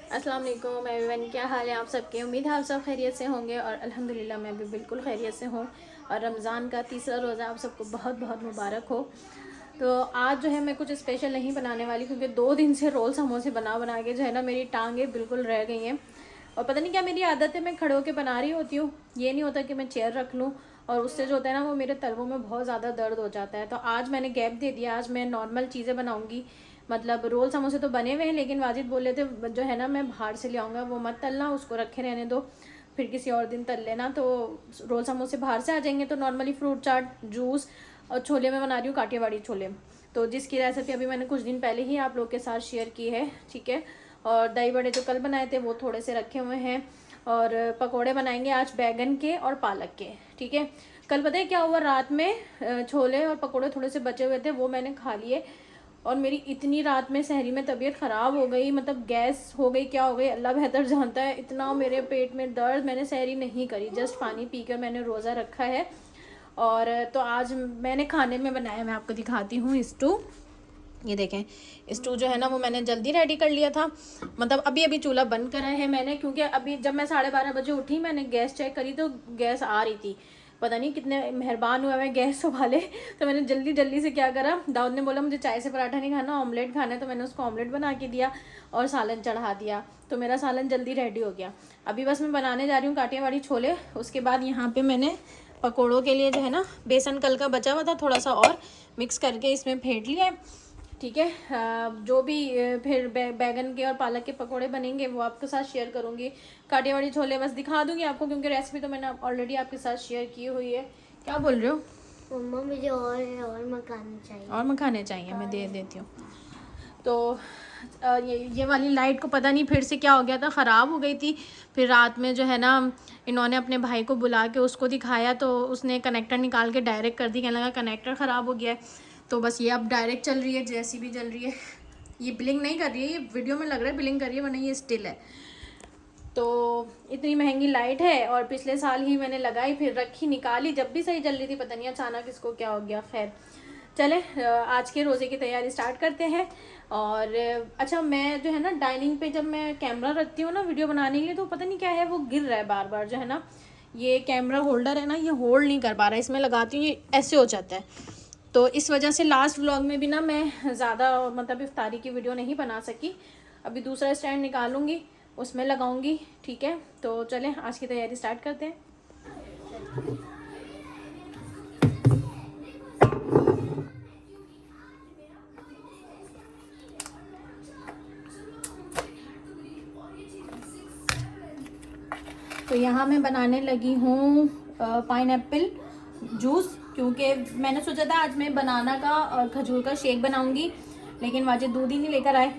अस्सलाम वालेकुम एवरीवन, क्या हाल है आप सबके। उम्मीद है आप सब खैरियत से होंगे और अल्हम्दुलिल्लाह मैं भी बिल्कुल खैरियत से हूँ। और रमज़ान का तीसरा रोज़ा आप सबको बहुत बहुत मुबारक हो। तो आज जो है मैं कुछ स्पेशल नहीं बनाने वाली, क्योंकि 2 दिन से रोल समोसे बना बना के जो है ना मेरी टांगें बिल्कुल रह गई हैं। और पता नहीं क्या मेरी आदत है, मैं खड़े होकर बना रही होती हूँ, ये नहीं होता कि मैं चेयर रख लूँ, और उससे जो होता है ना वो मेरे तलवों में बहुत ज़्यादा दर्द हो जाता है। तो आज मैंने गैप दे दिया, आज मैं नॉर्मल चीज़ें बनाऊँगी। मतलब रोल समोसे तो बने हुए हैं, लेकिन वाजिद बोले थे जो है ना मैं बाहर से ले आऊँगा, वो मत तलना, उसको रखे रहने दो, फिर किसी और दिन तल लेना। तो रोल समोसे बाहर से आ जाएंगे। तो नॉर्मली फ्रूट चाट, जूस और छोले मैं बना रही हूँ, काठियावाड़ी छोले। तो जिसकी रेसिपी अभी मैंने कुछ दिन पहले ही आप लोग के साथ शेयर की है, ठीक है। और दही बड़े जो कल बनाए थे वो थोड़े से रखे हुए हैं। और पकोड़े बनाएंगे आज बैगन के और पालक के, ठीक है। कल पता है क्या हुआ, रात में छोले और पकोड़े थोड़े से बचे हुए थे, वो मैंने खा लिए। और मेरी इतनी रात में सहरी में तबीयत ख़राब हो गई, मतलब गैस हो गई, क्या हो गई अल्लाह बेहतर जानता है। इतना मेरे पेट में दर्द, मैंने सहरी नहीं करी, जस्ट पानी पीकर मैंने रोज़ा रखा है। और तो आज मैंने खाने में बनाया, मैं आपको दिखाती हूँ स्टू। ये देखें, स्टू जो है ना वो मैंने जल्दी रेडी कर लिया था। मतलब अभी अभी चूल्हा बंद करा है मैंने, क्योंकि अभी जब मैं 12:30 बजे उठी मैंने गैस चेक करी तो गैस आ रही थी। पता नहीं कितने मेहरबान हुए मैं गैस वाले। तो मैंने जल्दी जल्दी से क्या करा, दाऊद ने बोला मुझे चाय से पराठा नहीं खाना, ऑमलेट खाना है, तो मैंने उसको ऑमलेट बना के दिया और सालन चढ़ा दिया। तो मेरा सालन जल्दी रेडी हो गया। अभी बस मैं बनाने जा रही हूँ काठियावाड़ी छोले। उसके बाद यहाँ पर मैंने पकौड़ों के लिए जो है ना बेसन कल का बचा हुआ था, थोड़ा सा और मिक्स करके इसमें फेंट लिया है, ठीक है। जो भी फिर बैगन के और पालक के पकोड़े बनेंगे वो आपके साथ शेयर करूँगी। काठियावाड़ी छोले बस दिखा दूँगी आपको, क्योंकि रेसिपी तो मैंने ऑलरेडी आपके साथ शेयर की हुई है। क्या बोल रहे हो मम्मा? मुझे और मखाने चाहिए। और मखाने चाहिए, मैं दे देती हूँ। तो ये वाली लाइट को पता नहीं फिर से क्या हो गया था, ख़राब हो गई थी। फिर रात में जो है ना इन्होंने अपने भाई को बुला के उसको दिखाया, तो उसने कनेक्टर निकाल के डायरेक्ट कर दी, कहने लगा कनेक्टर ख़राब हो गया है। तो बस ये अब डायरेक्ट चल रही है, जैसी भी चल रही है। ये ब्लिंक नहीं कर रही है, ये वीडियो में लग रहा है ब्लिंक कर रही है, वरना ये स्टिल है। तो इतनी महंगी लाइट है, और पिछले साल ही मैंने लगाई, फिर रखी, निकाली, जब भी सही चल रही थी, पता नहीं अचानक इसको क्या हो गया। खैर चले आज के रोज़े की तैयारी स्टार्ट करते हैं। और अच्छा, मैं जो है ना डाइनिंग पे जब मैं कैमरा रखती हूँ ना वीडियो बनाने के लिए, तो पता नहीं क्या है वो गिर रहा है बार बार, जो है ना ये कैमरा होल्डर है ना, ये होल्ड नहीं कर पा रहा है। इसमें लगाती हूँ ये ऐसे हो जाता है। तो इस वजह से लास्ट व्लॉग में भी ना मैं ज़्यादा मतलब इफ्तारी की वीडियो नहीं बना सकी। अभी दूसरा स्टैंड निकालूंगी, उसमें लगाऊंगी, ठीक है। तो चलें आज की तैयारी स्टार्ट करते हैं। तो यहाँ मैं बनाने लगी हूँ पाइनएप्पल जूस, क्योंकि मैंने सोचा था आज मैं बनाना का और खजूर का शेक बनाऊंगी, लेकिन वाजिद दूध ही नहीं लेकर आए।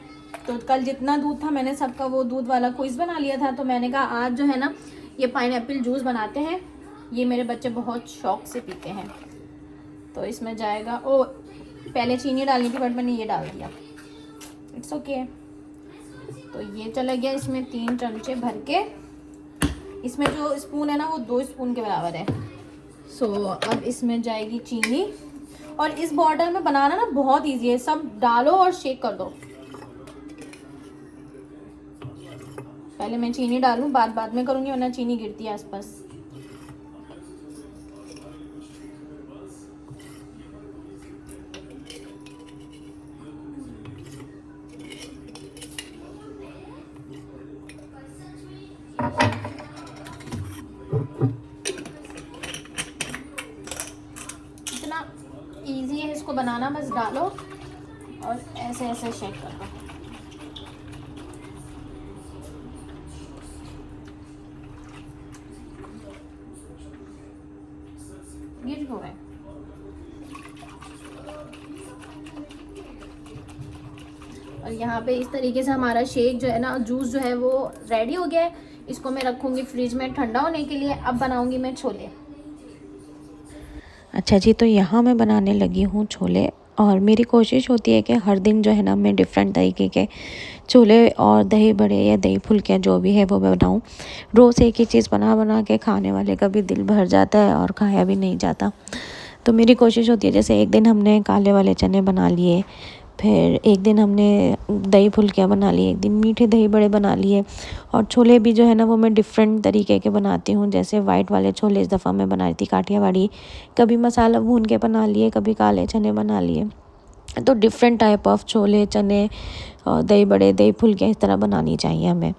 तो कल जितना दूध था मैंने सबका वो दूध वाला क्विज़ बना लिया था। तो मैंने कहा आज जो है ना ये पाइनएप्पल जूस बनाते हैं, ये मेरे बच्चे बहुत शौक से पीते हैं। तो इसमें जाएगा, ओ पहले चीनी डालनी थी बट मैंने ये डाल दिया, इट्स ओके। तो ये चला गया इसमें 3 चमचे भर के। इसमें जो स्पून है ना वो 2 स्पून के बराबर है। सो अब इसमें जाएगी चीनी। और इस बॉटल में बनाना ना बहुत इजी है, सब डालो और शेक कर दो। पहले मैं चीनी डालूं, बाद में करूंगी वरना चीनी गिरती है आसपास। इतना इजी है इसको बनाना, बस डालो और ऐसे ऐसे शेक कर दो। गिर हो गए। और यहाँ पे इस तरीके से हमारा शेक जो है ना, जूस जो है वो रेडी हो गया है। इसको मैं रखूँगी फ्रिज में ठंडा होने के लिए। अब बनाऊँगी मैं छोले। अच्छा जी, तो यहाँ मैं बनाने लगी हूँ छोले। और मेरी कोशिश होती है कि हर दिन जो है ना मैं डिफरेंट तरीके के छोले और दही बड़े या दही फुल्के जो भी है वो बनाऊँ। रोज़ एक ही चीज़ बना बना के खाने वाले का भी दिल भर जाता है और खाया भी नहीं जाता। तो मेरी कोशिश होती है, जैसे एक दिन हमने काले वाले चने बना लिए, फिर एक दिन हमने दही फुल्कियाँ बना ली, एक दिन मीठे दही बड़े बना लिए। और छोले भी जो है ना वो मैं डिफ़रेंट तरीके के बनाती हूँ। जैसे वाइट वाले छोले इस दफ़ा मैं बना रही थी काठियावाड़ी, कभी मसाला भून के बना लिए, कभी काले चने बना लिए। तो डिफरेंट टाइप ऑफ छोले, चने और दही बड़े, दही फुल्कियाँ इस तरह बनानी चाहिए हमें।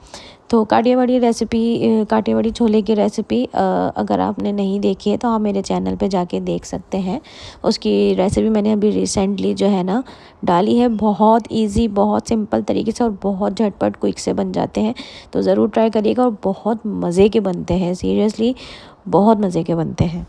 तो काठियावाड़ी छोले की रेसिपी अगर आपने नहीं देखी है तो आप मेरे चैनल पे जाके देख सकते हैं। उसकी रेसिपी मैंने अभी रिसेंटली जो है ना डाली है। बहुत इजी, बहुत सिंपल तरीके से और बहुत झटपट क्विक से बन जाते हैं। तो ज़रूर ट्राई करिएगा और बहुत मज़े के बनते हैं, सीरियसली बहुत मज़े के बनते हैं।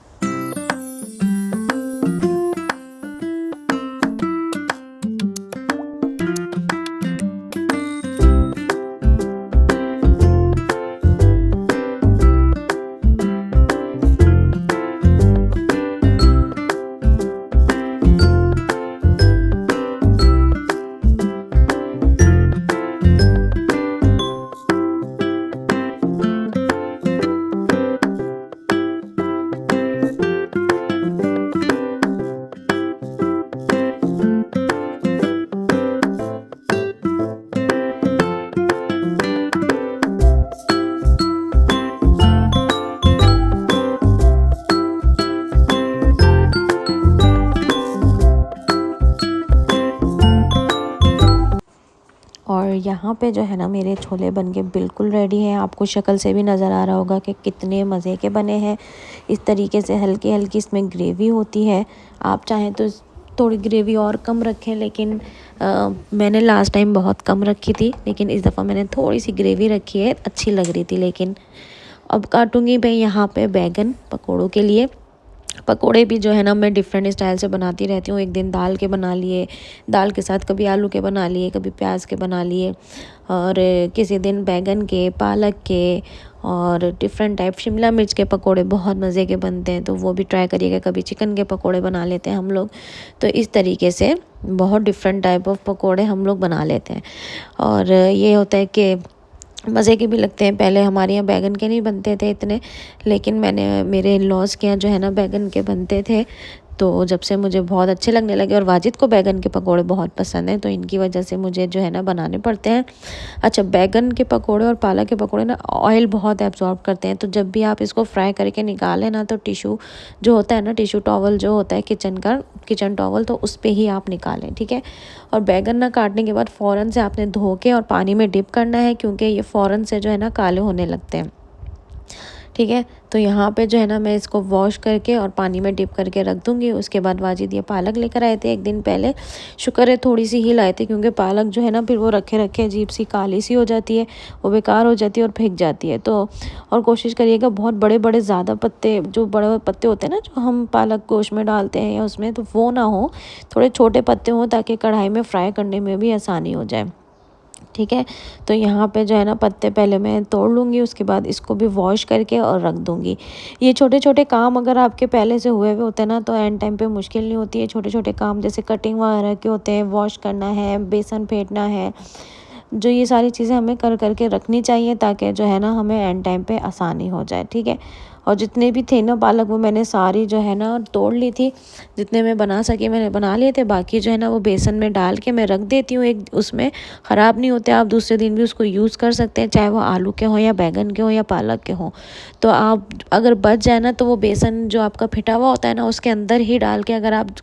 और यहाँ पे जो है ना मेरे छोले बनके बिल्कुल रेडी हैं। आपको शक्ल से भी नज़र आ रहा होगा कि कितने मज़े के बने हैं। इस तरीके से हल्की हल्की इसमें ग्रेवी होती है। आप चाहें तो थोड़ी ग्रेवी और कम रखें, लेकिन मैंने लास्ट टाइम बहुत कम रखी थी, लेकिन इस दफ़ा मैंने थोड़ी सी ग्रेवी रखी है, अच्छी लग रही थी। लेकिन अब काटूँगी मैं यहाँ पे बैगन पकौड़ों के लिए। पकोड़े भी जो है ना मैं डिफरेंट स्टाइल से बनाती रहती हूँ। एक दिन दाल के बना लिए, दाल के साथ कभी आलू के बना लिए, कभी प्याज के बना लिए, और किसी दिन बैगन के, पालक के, और डिफरेंट टाइप शिमला मिर्च के पकोड़े बहुत मज़े के बनते हैं। तो वो भी ट्राई करिएगा। कभी चिकन के पकोड़े बना लेते हैं हम लोग। तो इस तरीके से बहुत डिफरेंट टाइप ऑफ पकोड़े हम लोग बना लेते हैं। और ये होता है कि मज़े के भी लगते हैं। पहले हमारे यहाँ बैगन के नहीं बनते थे इतने, लेकिन मेरे इन-लॉज़ के यहाँ जो है ना बैगन के बनते थे। तो जब से मुझे बहुत अच्छे लगने लगे, और वाजिद को बैगन के पकोड़े बहुत पसंद हैं, तो इनकी वजह से मुझे जो है ना बनाने पड़ते हैं। अच्छा, बैगन के पकोड़े और पालक के पकोड़े ना ऑयल बहुत एब्जॉर्ब करते हैं। तो जब भी आप इसको फ्राई करके निकालें ना, तो टिशू जो होता है ना, टिशू टॉवल जो होता है किचन टॉवल, तो उस पर ही आप निकालें, ठीक है। और बैगन ना काटने के बाद फ़ौरन से आपने धो के और पानी में डिप करना है, क्योंकि ये फ़ौरन से जो है ना काले होने लगते हैं, ठीक है। तो यहाँ पे जो है ना मैं इसको वॉश करके और पानी में डिप करके रख दूँगी। उसके बाद वाजिद ये पालक लेकर आए थे एक दिन पहले। शुक्र है थोड़ी सी ही लाए थे, क्योंकि पालक जो है ना फिर वो रखे रखे अजीब सी काली सी हो जाती है, वो बेकार हो जाती है और फेंक जाती है। तो और कोशिश करिएगा बहुत बड़े बड़े ज़्यादा पत्ते, जो बड़े पत्ते होते हैं ना जो हम पालक गोश्त में डालते हैं या उसमें, तो वो ना हो, थोड़े छोटे पत्ते हों, ताकि कढ़ाई में फ्राई करने में भी आसानी हो जाए, ठीक है। तो यहाँ पे जो है ना पत्ते पहले मैं तोड़ लूँगी, उसके बाद इसको भी वॉश करके और रख दूँगी। ये छोटे छोटे काम अगर आपके पहले से हुए हुए होते हैं ना, तो एंड टाइम पे मुश्किल नहीं होती है। छोटे छोटे काम जैसे कटिंग वगैरह के होते हैं, वॉश करना है, बेसन फेंटना है, जो ये सारी चीज़ें हमें कर करके रखनी चाहिए, ताकि जो है ना हमें एंड टाइम पे आसानी हो जाए, ठीक है। और जितने भी थे ना पालक, वो मैंने सारी जो है ना तोड़ ली थी। जितने मैं बना सकी मैंने बना लिए थे। बाकी जो है ना वो बेसन में डाल के मैं रख देती हूँ। एक उसमें ख़राब नहीं होते, आप दूसरे दिन भी उसको यूज़ कर सकते हैं, चाहे वो आलू के हों या बैगन के हों या पालक के हों। तो आप अगर बच जाए ना, तो वो बेसन जो आपका फिटा हुआ होता है ना, उसके अंदर ही डाल के अगर आप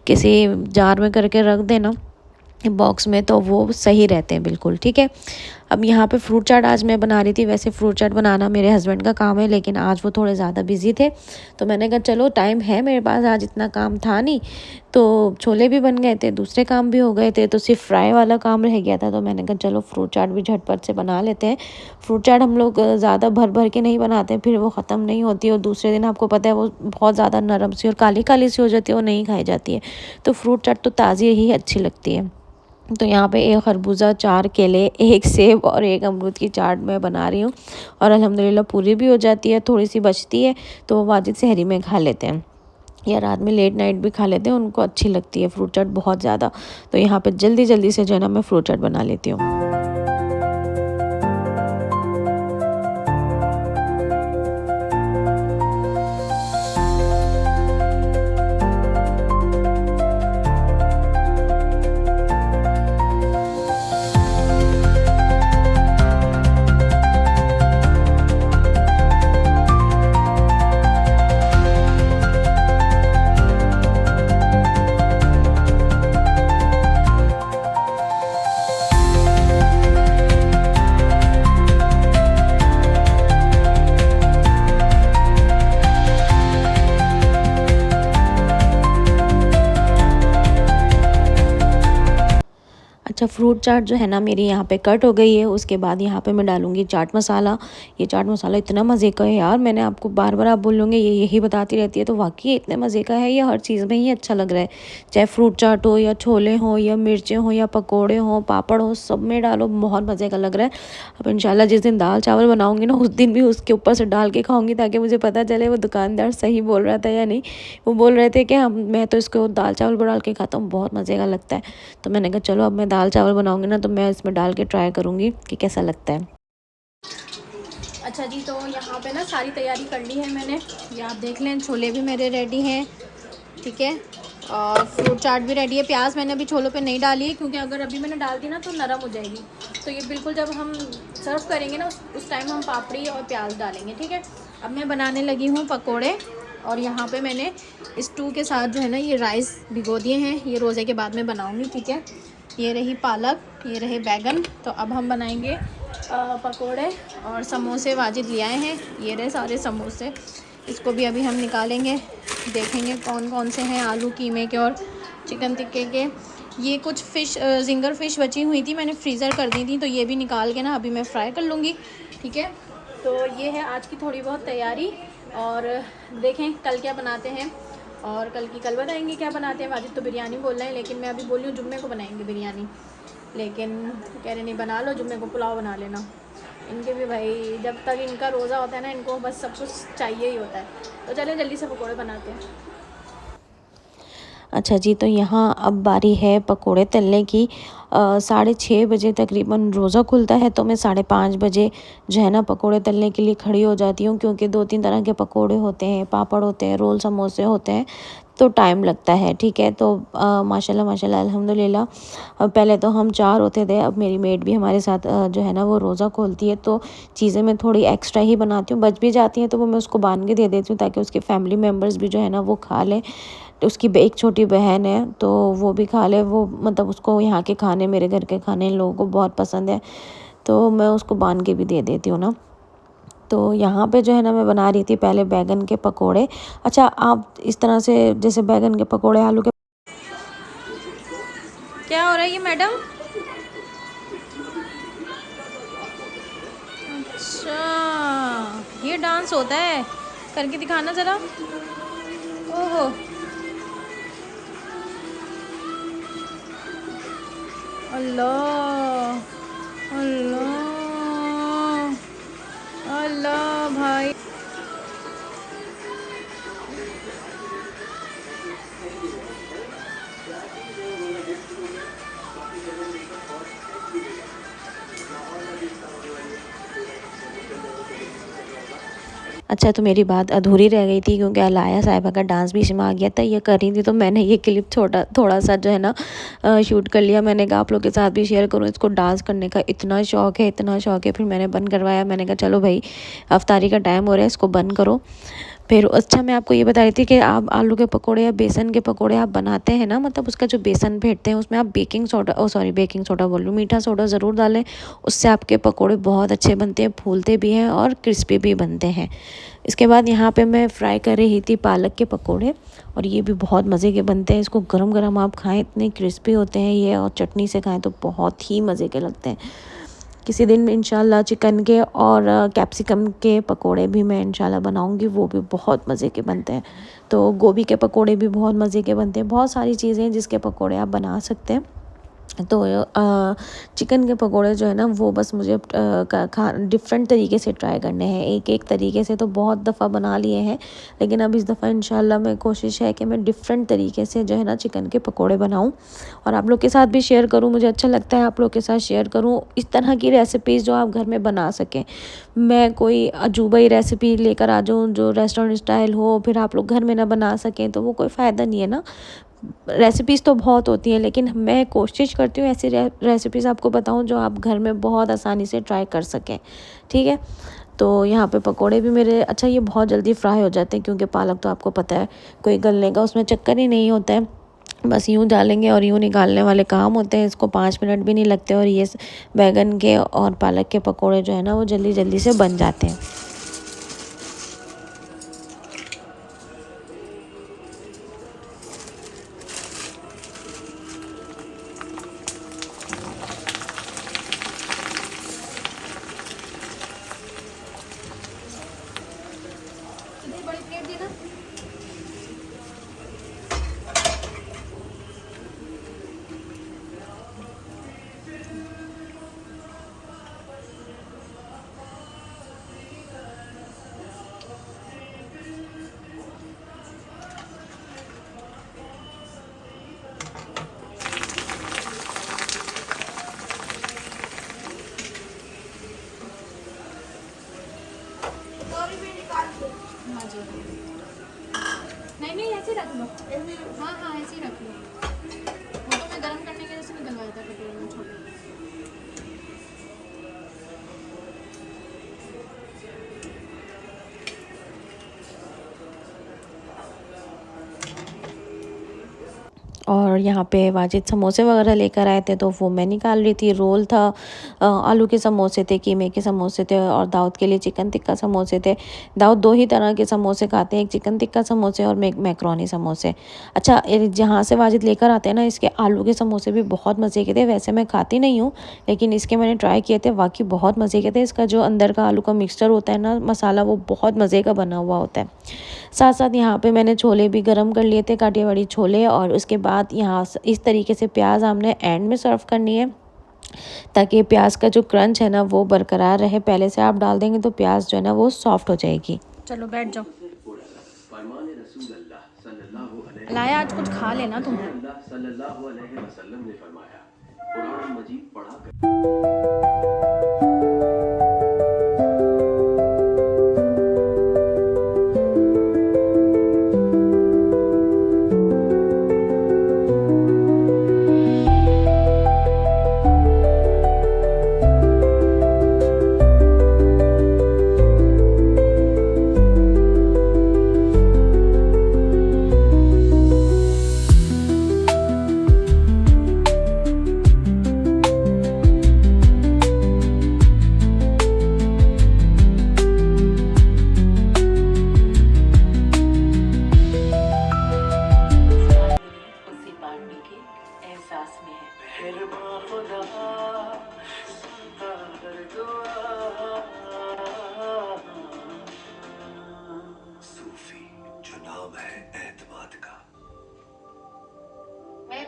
किसी जार में करके रख देना बॉक्स में, तो वो सही रहते हैं बिल्कुल, ठीक है। अब यहाँ पे फ्रूट चाट आज मैं बना रही थी। वैसे फ्रूट चाट बनाना मेरे हस्बैंड का काम है, लेकिन आज वो थोड़े ज़्यादा बिजी थे, तो मैंने कहा चलो टाइम है मेरे पास, आज इतना काम था नहीं। तो छोले भी बन गए थे, दूसरे काम भी हो गए थे, तो सिर्फ फ्राई वाला काम रह गया था। तो मैंने कहा चलो फ्रूट चाट भी झटपट से बना लेते हैं। फ्रूट चाट हम लोग ज़्यादा भर भर के नहीं बनाते, फिर वो ख़त्म नहीं होती, और दूसरे दिन आपको पता है वो बहुत ज़्यादा नरम सी और काली काली सी हो जाती है, वो नहीं खाई जाती है। तो फ्रूट चाट तो ताज़ी ही अच्छी लगती है। तो यहाँ पे 1 खरबूजा, 4 केले, 1 सेब और 1 अमरूद की चाट मैं बना रही हूँ, और अल्हम्दुलिल्लाह पूरी भी हो जाती है। थोड़ी सी बचती है तो वो वाजिद सहरी में खा लेते हैं, या रात में लेट नाइट भी खा लेते हैं, उनको अच्छी लगती है फ्रूट चाट बहुत ज़्यादा। तो यहाँ पे जल्दी जल्दी से जो है ना मैं फ्रूट चाट बना लेती हूँ। अच्छा, फ्रूट चाट जो है ना मेरी यहाँ पे कट हो गई है। उसके बाद यहाँ पे मैं डालूँगी चाट मसाला। ये चाट मसाला इतना मज़े का है यार, मैंने आपको बार बार आप बोलूँगी ये यही बताती रहती है, तो वाकई इतने मज़े का है ये, हर चीज़ में ही अच्छा लग रहा है। चाहे फ्रूट चाट हो या छोले हों या मिर्चें हों या पकौड़े हों पापड़ हो, सब में डालो, बहुत मज़े का लग रहा है। अब इंशाल्लाह जिस दिन दाल चावल बनाऊँगी ना उस दिन भी उसके ऊपर से डाल के खाऊँगी, ताकि मुझे पता चले वो दुकानदार सही बोल रहा था या नहीं। वो बोल रहे थे कि हम मैं तो इसको दाल चावल पर डाल के खाता हूँ, बहुत मज़े का लगता है। तो मैंने कहा चलो अब मैं दाल चावल बनाऊंगी ना तो मैं इसमें डाल के ट्राई करूंगी कि कैसा लगता है। अच्छा जी, तो यहाँ पे ना सारी तैयारी कर ली है मैंने, ये आप देख लें। छोले भी मेरे रेडी हैं, ठीक है, और फ्रूट चाट भी रेडी है। प्याज मैंने अभी छोलों पे नहीं डाली है, क्योंकि अगर अभी मैंने डाल दी ना तो नरम हो जाएगी। तो ये बिल्कुल जब हम सर्व करेंगे ना उस टाइम हम पापड़ी और प्याज डालेंगे, ठीक है। अब मैं बनाने लगी हूँ पकोड़े, और यहाँ पे मैंने स्टू के साथ जो है ना ये राइस भिगो दिए हैं, ये रोज़े के बाद में बनाऊँगी, ठीक है। ये रही पालक, ये रहे बैगन। तो अब हम बनाएंगे पकोड़े, और समोसे वाजिद ले आए हैं, ये रहे सारे समोसे। इसको भी अभी हम निकालेंगे, देखेंगे कौन कौन से हैं, आलू कीमे के और चिकन टिक्के के। ये कुछ फ़िश जिंगर फ़िश बची हुई थी, मैंने फ्रीज़र कर दी थी, तो ये भी निकाल के ना अभी मैं फ्राई कर लूँगी, ठीक है। तो ये है आज की थोड़ी बहुत तैयारी, और देखें कल क्या बनाते हैं, और कल की कल बताएंगे क्या बनाते हैं। वाजिद तो बिरयानी बोल रहे हैं, लेकिन मैं अभी बोली हूँ जुम्मे को बनाएंगे बिरयानी, लेकिन कह रहे नहीं बना लो, जुम्मे को पुलाव बना लेना। इनके भी भाई जब तक इनका रोज़ा होता है ना, इनको बस सब कुछ चाहिए ही होता है। तो चलें जल्दी से पकौड़े बनाते हैं। अच्छा जी, तो यहाँ अब बारी है पकोड़े तलने की। 6:30 बजे तकरीबन रोज़ा खुलता है, तो मैं 5:30 बजे जो है ना पकोड़े तलने के लिए खड़ी हो जाती हूँ, क्योंकि 2-3 तरह के पकोड़े होते हैं, पापड़ होते हैं, रोल समोसे होते हैं, तो टाइम लगता है, ठीक है। तो माशाल्लाह माशाल्लाह अल्हम्दुलिल्लाह, पहले तो हम 4 होते थे, अब मेरी मेड भी हमारे साथ जो है ना वो रोज़ा खोलती है, तो चीज़ें मैं थोड़ी एक्स्ट्रा ही बनाती हूँ। बच भी जाती हैं तो वो मैं उसको बांध के दे देती हूँ, ताकि उसके फैमिली मेम्बर्स भी जो है ना वो खा लें। तो उसकी एक छोटी बहन है, तो वो भी खा ले, वो मतलब उसको यहाँ के खाने, मेरे घर के खाने इन लोगों को बहुत पसंद है, तो मैं उसको बांध के भी दे देती हूँ ना। तो यहाँ पे जो है ना मैं बना रही थी पहले बैगन के पकोड़े। अच्छा, आप इस तरह से जैसे बैगन के पकोड़े, आलू के, क्या हो रहा है ये मैडम? अच्छा, ये डांस होता है, करके दिखाना ज़रा। ओहो, अल्लाह अल्लाह अल्लाह भाई। अच्छा, तो मेरी बात अधूरी रह गई थी, क्योंकि अलाया साहिबा का डांस बीच में आ गया था, ये कर रही थी, तो मैंने ये क्लिप थोड़ा सा जो है ना शूट कर लिया। मैंने कहा आप लोग के साथ भी शेयर करूँ, इसको डांस करने का इतना शौक़ है, इतना शौक़ है। फिर मैंने बंद करवाया, मैंने कहा चलो भाई अफ्तारी का टाइम हो रहा है, इसको बंद करो। फिर अच्छा, मैं आपको ये बता रही थी कि आप आलू के पकोड़े या बेसन के पकोड़े आप बनाते हैं ना, मतलब उसका जो बेसन फेंटते हैं उसमें आप बेकिंग सोडा बोल लूँ, मीठा सोडा ज़रूर डालें, उससे आपके पकोड़े बहुत अच्छे बनते हैं, फूलते भी हैं और क्रिस्पी भी बनते हैं। इसके बाद यहाँ पे मैं फ्राई कर रही थी पालक के पकोड़े, और ये भी बहुत मज़े के बनते हैं। इसको गरम गरम आप खाएं, इतने क्रिस्पी होते हैं ये, और चटनी से खाएं तो बहुत ही मज़े के लगते हैं। किसी दिन इंशाल्लाह चिकन के और कैप्सिकम के पकोड़े भी मैं इंशाल्लाह बनाऊंगी, वो भी बहुत मज़े के बनते हैं। तो गोभी के पकोड़े भी बहुत मज़े के बनते हैं। बहुत सारी चीज़ें हैं जिसके पकोड़े आप बना सकते हैं। तो चिकन के पकोड़े जो है ना वो बस मुझे डिफरेंट तरीके से ट्राई करने हैं। एक तरीके से तो बहुत दफ़ा बना लिए हैं, लेकिन अब इस दफ़ा इंशाल्लाह मैं कोशिश है कि मैं डिफरेंट तरीके से जो है ना चिकन के पकोड़े बनाऊं, और आप लोग के साथ भी शेयर करूं। मुझे अच्छा लगता है आप लोग के साथ शेयर करूं इस तरह की रेसिपीज़ जो आप घर में बना सकें। मैं कोई अजूबा ही रेसिपी लेकर आ जाऊँ जो रेस्टोरेंट स्टाइल हो, फिर आप लोग घर में ना बना सकें, तो वो कोई फ़ायदा नहीं है ना। रेसिपीज़ तो बहुत होती हैं, लेकिन मैं कोशिश करती हूँ ऐसी रेसिपीज़ आपको बताऊँ जो आप घर में बहुत आसानी से ट्राई कर सकें, ठीक है। तो यहाँ पे पकोड़े भी मेरे, अच्छा ये बहुत जल्दी फ्राई हो जाते हैं, क्योंकि पालक तो आपको पता है कोई गलने का उसमें चक्कर ही नहीं होता है, बस यूँ डालेंगे और यूँ निकालने वाले काम होते हैं। इसको 5 मिनट भी नहीं लगते, और ये बैगन के और पालक के पकोड़े जो है ना वो जल्दी जल्दी से बन जाते हैं। नहीं ऐसे रख लो। हाँ ऐसे ही रख लो। वो तो मैं गर्म करने के लिए उसमें डलवाया था कटोरे में छोटे। और यहाँ पे वाजिद समोसे वगैरह लेकर आए थे तो वो मैं निकाल रही थी। रोल था, आलू के समोसे थे, कीमे के समोसे थे और दाऊद के लिए चिकन टिक्का समोसे थे। दाऊद 2 ही तरह के समोसे खाते हैं, एक चिकन टिक्का समोसे और मैक्रोनी समोसे। अच्छा, जहाँ से वाजिद लेकर आते हैं ना, इसके आलू के समोसे भी बहुत मज़े के थे। वैसे मैं खाती नहीं हूँ, लेकिन इसके मैंने ट्राई किए थे, वाकई बहुत मज़े के थे। इसका जो अंदर का आलू का मिक्सचर होता है ना, मसाला, वो बहुत मज़े का बना हुआ होता है। साथ साथ यहाँ पे मैंने छोले भी गरम कर लिए थे, काठियावाड़ी छोले। और उसके बाद यहाँ इस तरीके से प्याज हमने एंड में सर्व करनी है, ताकि प्याज का जो क्रंच है ना वो बरकरार रहे। पहले से आप डाल देंगे तो प्याज जो है ना वो सॉफ्ट हो जाएगी। चलो बैठ जाओ। लाया, आज कुछ खा लेना तुम।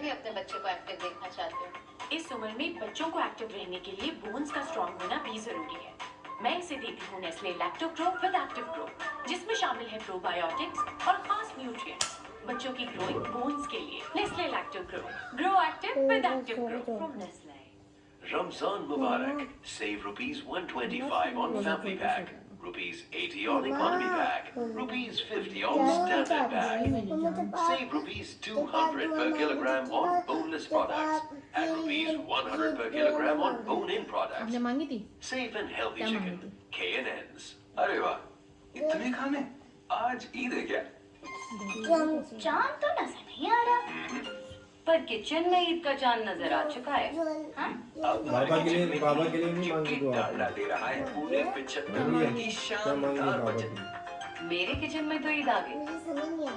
अपने बच्चे को एक्टिव देखना चाहती हूँ। इस उम्र में बच्चों को एक्टिव रहने के लिए बोन्स का स्ट्रॉन्ग होना भी जरूरी है। मैं इसे देती हूँ Nestle lacto grow with active grow, जिसमें शामिल है प्रोबायोटिक्स और खास न्यूट्रिएंट्स बच्चों की ग्रोइंग बोन्स के लिए। Nestle lacto grow active with active grow from Nestle. Ramzan Mubarak. Save ₹125 on family pack, ₹80 on economy pack, ₹50 on standard pack. Save ₹200 per kilogram on boneless products and ₹100 per kilogram on bone-in products. आपने मांगी थी? Safe and healthy क्या chicken. मांगी? K&N's. अरे वाह, इतने खाने? आज ईद है क्या? चांद तो नजर नहीं आ रहा, पर किचन में ईद का चांद नजर आ चुका है। हाँ? बाबा के लिए नहीं मांगी तो डालना दे रहा है पूरे 75 की शानदार बचत। मेरे किचन में तो ईद आ गई,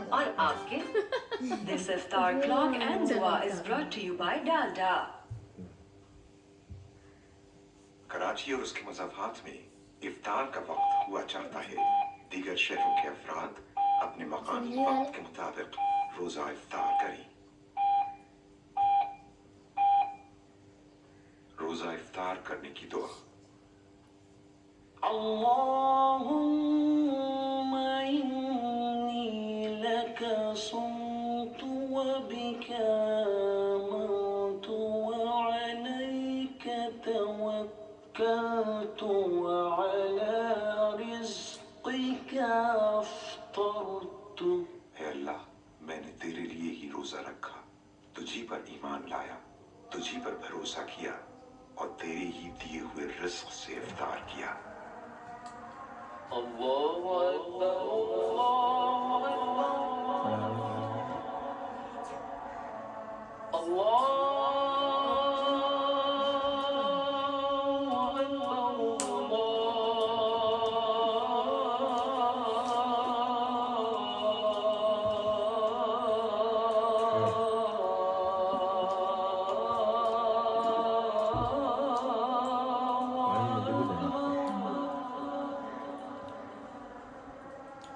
और आपके? This iftar clock and dua is brought to you by Dalda. Karachi और उसके मज़ाफ़ात में इफ्तार का वक्त हुआ चाहता है। दीगर शहरों के अफराद अपने मकानी वक्त के मुताबिक रोज़ा इफ्तार करें। रोज़ा इफ्तार करने की दुआ। अल्लाहुम्मा इन्नी लका सुमतु व बिका आमनतु व अलैका तवक्कलतु व अला रिज़्क़िका अफ़्तरतु। हे अल्लाह, मैंने तेरे लिए ही रोज़ा रखा, तुझी पर ईमान लाया, तुझी पर भरोसा किया और तेरे ही दिए हुए रिज़्क़ से इफ्तार किया। अल्लाहु अकबर, अल्लाहु अकबर, अल्लाहु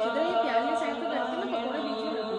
इधर ये प्याज के साइड पे करके ना पकौड़े बीच में रखो।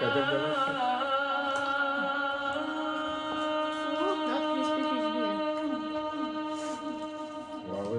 कैचअप करना इसका? बहुत क्रिस्पी फिश भी है। वाह भाई,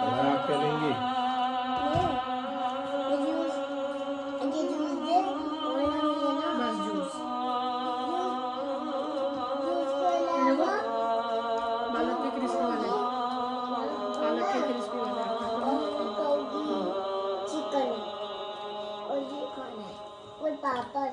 अरे आप क्या लेंगी? बस जूस पालक के क्रिस्पी वाले, पालक के क्रिस्पी वाले चिकन और ये खाना है और पापड़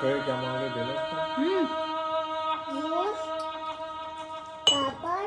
फिर क्या मांगे देना इसको? जूस पापड़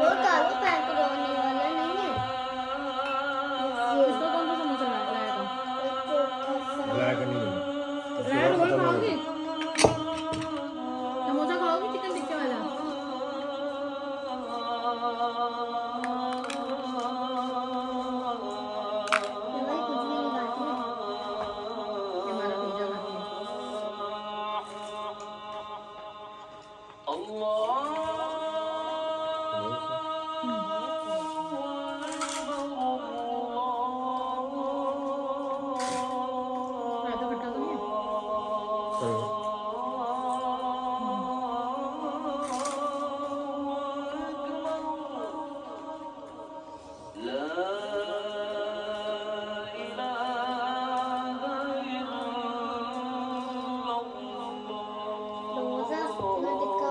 वो कागज पैक होने वाला नहीं है इसको कौन सा समोसा लाया था? ब्लैक नहीं देना। रेड वही खाओगी? समोसा खाओगी चिकन टिक्के वाला? मैं कुछ भी नहीं खाती हूँ ये हमारा पिज्जा खाती है। रायता खट्टा तो नहीं है? समोसा मैं टिक्का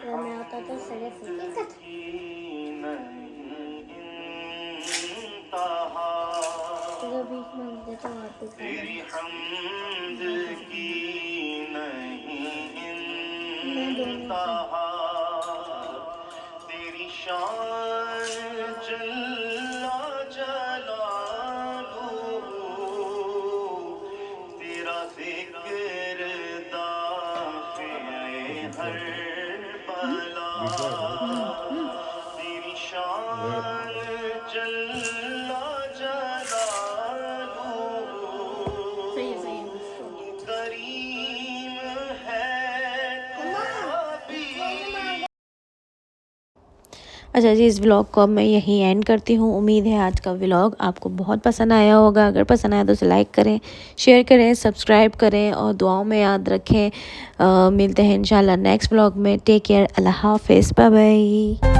मैं आता तो सिर्फ हकीकत तो बीच में मुझे तो वापस तेरी हमद की नहीं इंतहा, तेरी शान जल्ला जलालुहु, तेरा जिक्र दाफ़िए हर बला, तेरी शान जल्ला जलालुहु, सही है, सही है। करीम है कभी। अच्छा जी, इस व्लॉग को अब मैं यहीं एंड करती हूँ। उम्मीद है आज का व्लॉग आपको बहुत पसंद आया होगा। अगर पसंद आया तो उसे लाइक करें, शेयर करें, सब्सक्राइब करें और दुआओं में याद रखें। मिलते हैं इंशाल्लाह नेक्स्ट व्लॉग में। टेक केयर, अल्लाह हाफिज़, बाय बाय।